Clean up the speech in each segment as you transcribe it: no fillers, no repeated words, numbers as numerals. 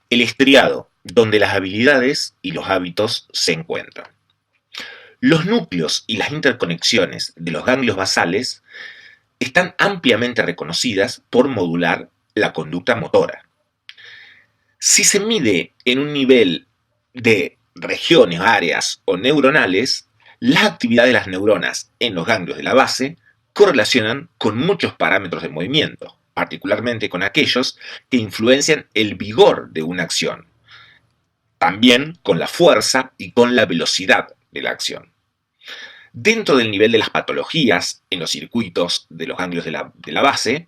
El estriado, donde las habilidades y los hábitos se encuentran. Los núcleos y las interconexiones de los ganglios basales están ampliamente reconocidas por modular la conducta motora. Si se mide en un nivel de regiones, áreas o neuronales, las actividades de las neuronas en los ganglios de la base correlacionan con muchos parámetros de movimiento, particularmente con aquellos que influencian el vigor de una acción, también con la fuerza y con la velocidad de la acción. Dentro del nivel de las patologías en los circuitos de los ganglios de la base,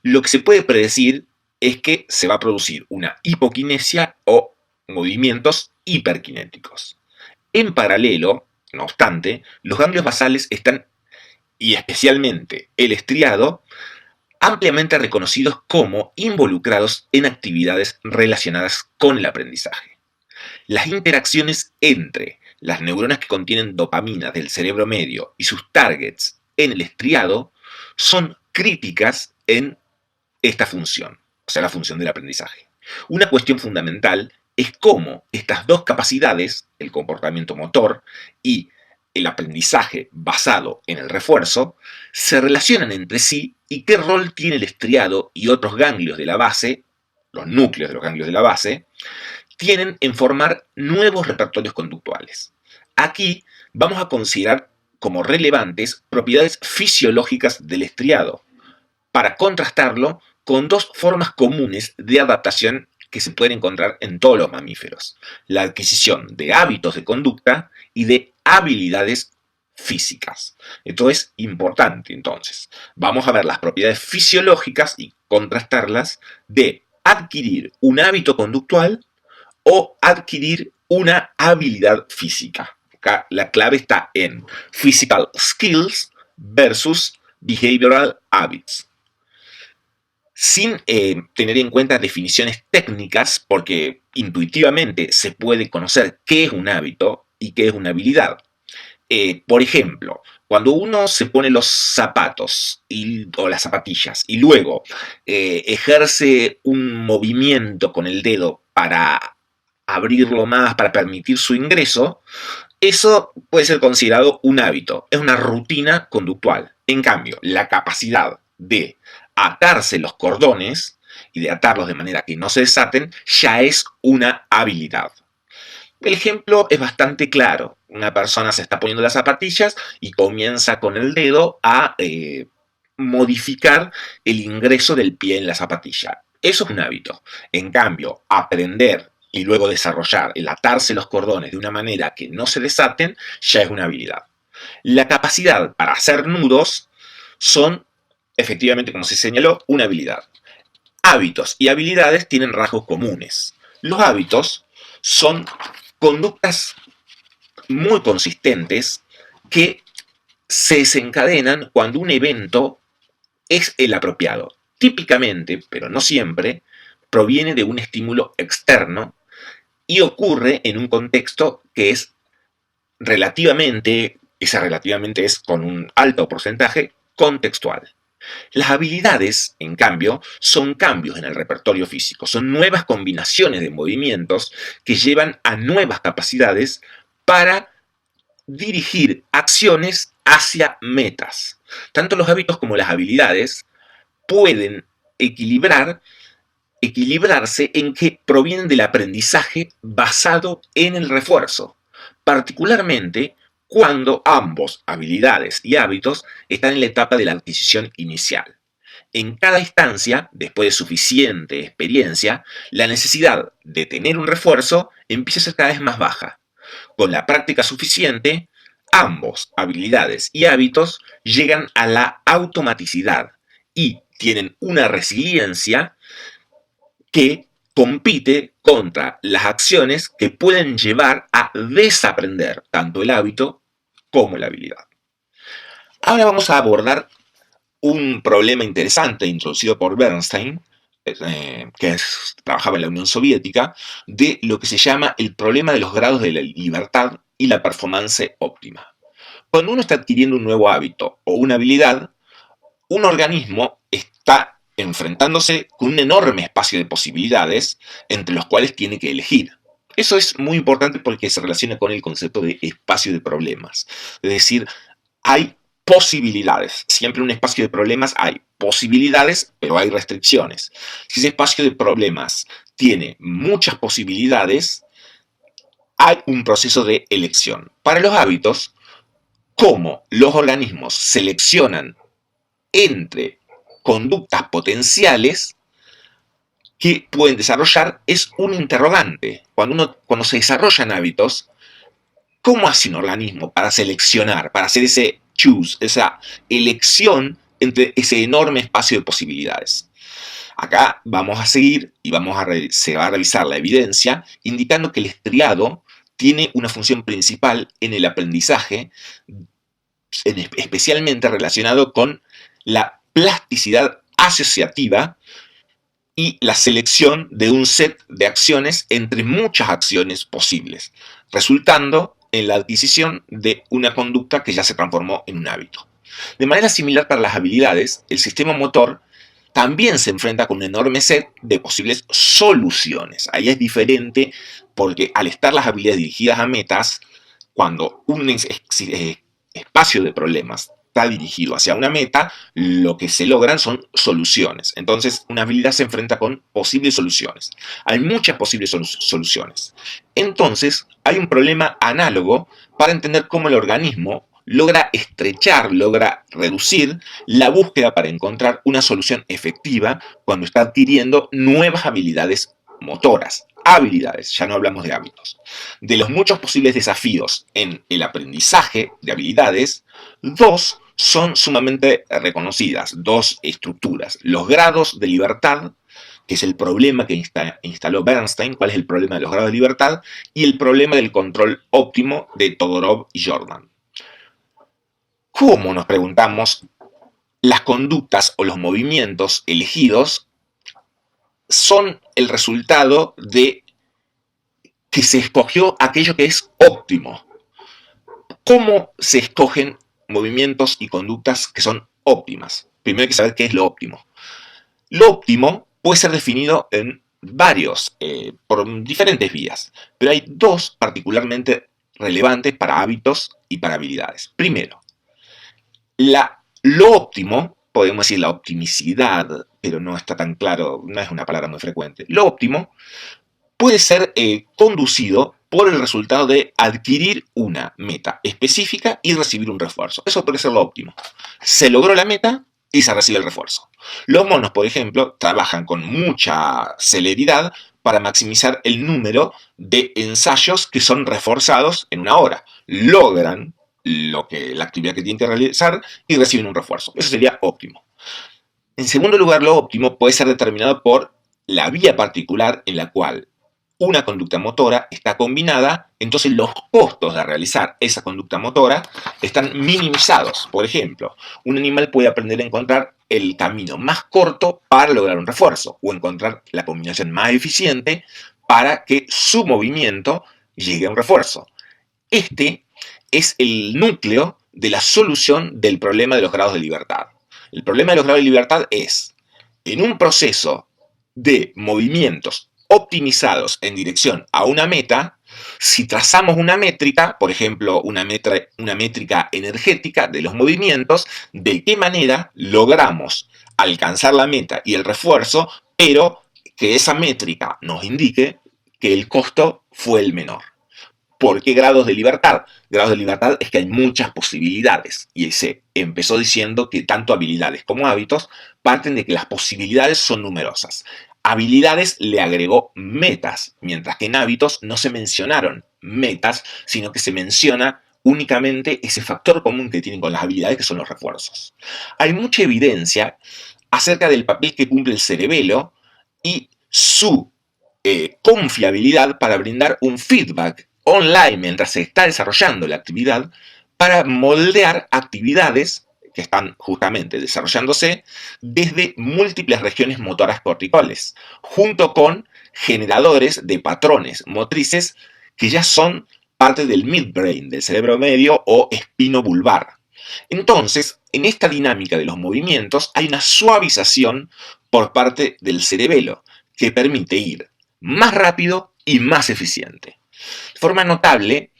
lo que se puede predecir es que se va a producir una hipoquinesia o movimientos hiperkinéticos. En paralelo, no obstante, los ganglios basales están, y especialmente el estriado, ampliamente reconocidos como involucrados en actividades relacionadas con el aprendizaje. Las interacciones entre las neuronas que contienen dopamina del cerebro medio y sus targets en el estriado son críticas en esta función, o sea, la función del aprendizaje. Una cuestión fundamental es cómo estas dos capacidades, el comportamiento motor y el aprendizaje basado en el refuerzo, se relacionan entre sí y qué rol tiene el estriado y otros ganglios de la base, los núcleos de los ganglios de la base, tienen en formar nuevos repertorios conductuales. Aquí vamos a considerar como relevantes propiedades fisiológicas del estriado, para contrastarlo con dos formas comunes de adaptación que se pueden encontrar en todos los mamíferos: la adquisición de hábitos de conducta y de habilidades físicas. Esto es importante, entonces. Vamos a ver las propiedades fisiológicas y contrastarlas de adquirir un hábito conductual o adquirir una habilidad física. Acá la clave está en physical skills versus behavioral habits, sin tener en cuenta definiciones técnicas, porque intuitivamente se puede conocer qué es un hábito y qué es una habilidad. Por ejemplo, cuando uno se pone los zapatos o las zapatillas y luego ejerce un movimiento con el dedo para abrirlo más, para permitir su ingreso, eso puede ser considerado un hábito, es una rutina conductual. En cambio, la capacidad de atarse los cordones y de atarlos de manera que no se desaten ya es una habilidad. El ejemplo es bastante claro. Una persona se está poniendo las zapatillas y comienza con el dedo a modificar el ingreso del pie en la zapatilla. Eso es un hábito. En cambio, aprender y luego desarrollar el atarse los cordones de una manera que no se desaten ya es una habilidad. La capacidad para hacer nudos son, efectivamente, como se señaló, una habilidad. Hábitos y habilidades tienen rasgos comunes. Los hábitos son conductas muy consistentes que se desencadenan cuando un evento es el apropiado. Típicamente, pero no siempre, proviene de un estímulo externo y ocurre en un contexto que es relativamente, esa relativamente es con un alto porcentaje contextual. Las habilidades, en cambio, son cambios en el repertorio físico, son nuevas combinaciones de movimientos que llevan a nuevas capacidades para dirigir acciones hacia metas. Tanto los hábitos como las habilidades pueden equilibrarse en que provienen del aprendizaje basado en el refuerzo, particularmente cuando ambos, habilidades y hábitos, están en la etapa de la adquisición inicial. En cada instancia, después de suficiente experiencia, la necesidad de tener un refuerzo empieza a ser cada vez más baja. Con la práctica suficiente, ambos, habilidades y hábitos, llegan a la automaticidad y tienen una resiliencia que compite contra las acciones que pueden llevar a desaprender tanto el hábito como la habilidad. Ahora vamos a abordar un problema interesante introducido por Bernstein, trabajaba en la Unión Soviética, de lo que se llama el problema de los grados de la libertad y la performance óptima. Cuando uno está adquiriendo un nuevo hábito o una habilidad, un organismo está enfrentándose con un enorme espacio de posibilidades entre los cuales tiene que elegir. Eso es muy importante porque se relaciona con el concepto de espacio de problemas. Es decir, hay posibilidades. Siempre en un espacio de problemas hay posibilidades, pero hay restricciones. Si ese espacio de problemas tiene muchas posibilidades, hay un proceso de elección. Para los hábitos, cómo los organismos seleccionan entre conductas potenciales que pueden desarrollar es un interrogante. Cuando se desarrollan hábitos, ¿cómo hace un organismo para seleccionar, para hacer ese choose, esa elección entre ese enorme espacio de posibilidades? Acá vamos a seguir y se va a revisar la evidencia indicando que el estriado tiene una función principal en el aprendizaje, especialmente relacionado con la plasticidad asociativa y la selección de un set de acciones entre muchas acciones posibles, resultando en la adquisición de una conducta que ya se transformó en un hábito. De manera similar para las habilidades, el sistema motor también se enfrenta con un enorme set de posibles soluciones. Ahí es diferente porque al estar las habilidades dirigidas a metas, cuando un espacio de problemas está dirigido hacia una meta, lo que se logran son soluciones. Entonces, una habilidad se enfrenta con posibles soluciones. Hay muchas posibles soluciones. Entonces, hay un problema análogo para entender cómo el organismo logra estrechar, logra reducir la búsqueda para encontrar una solución efectiva cuando está adquiriendo nuevas habilidades motoras. Habilidades, ya no hablamos de hábitos. De los muchos posibles desafíos en el aprendizaje de habilidades, dos son sumamente reconocidas, dos estructuras. Los grados de libertad, que es el problema que instaló Bernstein, cuál es el problema de los grados de libertad, y el problema del control óptimo de Todorov y Jordan. ¿Cómo, nos preguntamos, las conductas o los movimientos elegidos son el resultado de que se escogió aquello que es óptimo? ¿Cómo se escogen movimientos y conductas que son óptimas? Primero hay que saber qué es lo óptimo. Lo óptimo puede ser definido en por diferentes vías, pero hay dos particularmente relevantes para hábitos y para habilidades. Primero, lo óptimo, podemos decir la optimicidad, pero no está tan claro, no es una palabra muy frecuente. Lo óptimo puede ser conducido por el resultado de adquirir una meta específica y recibir un refuerzo. Eso puede ser lo óptimo. Se logró la meta y se recibe el refuerzo. Los monos, por ejemplo, trabajan con mucha celeridad para maximizar el número de ensayos que son reforzados en una hora. Logran la actividad que tienen que realizar y reciben un refuerzo. Eso sería óptimo. En segundo lugar, lo óptimo puede ser determinado por la vía particular en la cual una conducta motora está combinada, entonces los costos de realizar esa conducta motora están minimizados. Por ejemplo, un animal puede aprender a encontrar el camino más corto para lograr un refuerzo o encontrar la combinación más eficiente para que su movimiento llegue a un refuerzo. Este es el núcleo de la solución del problema de los grados de libertad. El problema de los grados de libertad es, en un proceso de movimientos optimizados en dirección a una meta, si trazamos una métrica, por ejemplo, una métrica energética de los movimientos, de qué manera logramos alcanzar la meta y el refuerzo, pero que esa métrica nos indique que el costo fue el menor. ¿Por qué grados de libertad? Grados de libertad es que hay muchas posibilidades. Y se empezó diciendo que tanto habilidades como hábitos parten de que las posibilidades son numerosas. Habilidades le agregó metas, mientras que en hábitos no se mencionaron metas, sino que se menciona únicamente ese factor común que tienen con las habilidades, que son los refuerzos. Hay mucha evidencia acerca del papel que cumple el cerebelo y su confiabilidad para brindar un feedback online mientras se está desarrollando la actividad para moldear actividades que están justamente desarrollándose desde múltiples regiones motoras corticales, junto con generadores de patrones motrices que ya son parte del midbrain, del cerebro medio o espino vulvar. Entonces, en esta dinámica de los movimientos hay una suavización por parte del cerebelo que permite ir más rápido y más eficiente. De forma notable,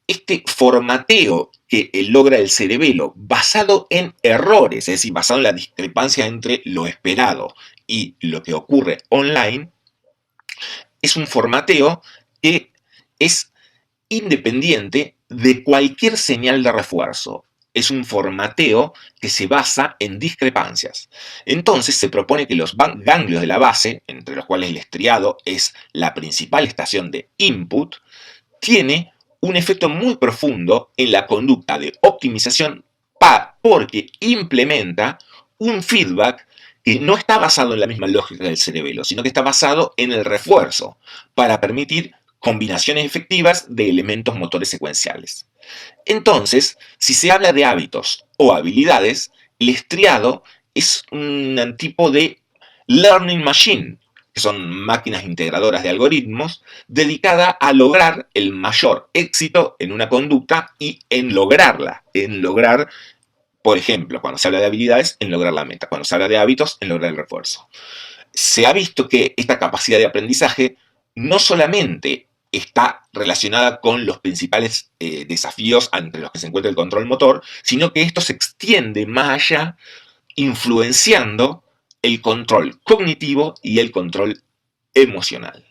este formateo que logra el cerebelo basado en errores, es decir, basado en la discrepancia entre lo esperado y lo que ocurre online, es un formateo que es independiente de cualquier señal de refuerzo. Es un formateo que se basa en discrepancias. Entonces se propone que los ganglios de la base, entre los cuales el estriado es la principal estación de input, tiene un efecto muy profundo en la conducta de optimización porque implementa un feedback que no está basado en la misma lógica del cerebelo, sino que está basado en el refuerzo para permitir combinaciones efectivas de elementos motores secuenciales. Entonces, si se habla de hábitos o habilidades, el estriado es un tipo de learning machine, que son máquinas integradoras de algoritmos, dedicada a lograr el mayor éxito en una conducta y en lograr, por ejemplo, cuando se habla de habilidades, en lograr la meta, cuando se habla de hábitos, en lograr el refuerzo. Se ha visto que esta capacidad de aprendizaje no solamente está relacionada con los principales desafíos entre los que se encuentra el control motor, sino que esto se extiende más allá, influenciando el control cognitivo y el control emocional.